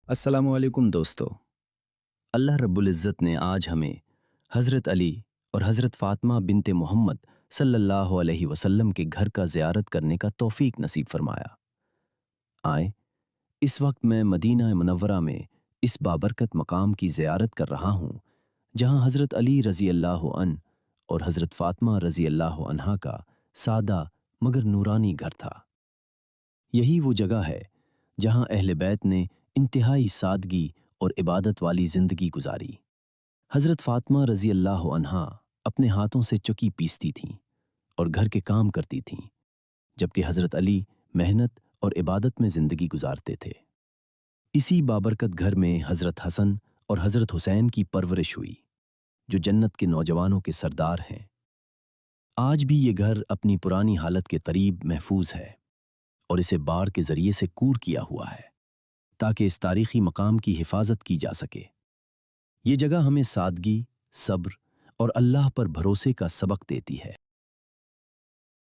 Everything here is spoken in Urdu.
السلام علیکم دوستو۔ اللہ رب العزت نے آج ہمیں حضرت علی اور حضرت فاطمہ بنت محمد صلی اللہ علیہ وسلم کے گھر کا زیارت کرنے کا توفیق نصیب فرمایا۔ آئیں، اس وقت میں مدینہ منورہ میں اس بابرکت مقام کی زیارت کر رہا ہوں جہاں حضرت علی رضی اللہ عنہ اور حضرت فاطمہ رضی اللہ عنہا کا سادہ مگر نورانی گھر تھا۔ یہی وہ جگہ ہے جہاں اہل بیت نے انتہائی سادگی اور عبادت والی زندگی گزاری۔ حضرت فاطمہ رضی اللہ عنہا اپنے ہاتھوں سے چکی پیستی تھیں اور گھر کے کام کرتی تھیں، جبکہ حضرت علی محنت اور عبادت میں زندگی گزارتے تھے۔ اسی بابرکت گھر میں حضرت حسن اور حضرت حسین کی پرورش ہوئی، جو جنت کے نوجوانوں کے سردار ہیں۔ آج بھی یہ گھر اپنی پرانی حالت کے قریب محفوظ ہے اور اسے باڑ کے ذریعے سے کور کیا ہوا ہے تاکہ اس تاریخی مقام کی حفاظت کی جا سکے۔ یہ جگہ ہمیں سادگی، صبر اور اللہ پر بھروسے کا سبق دیتی ہے۔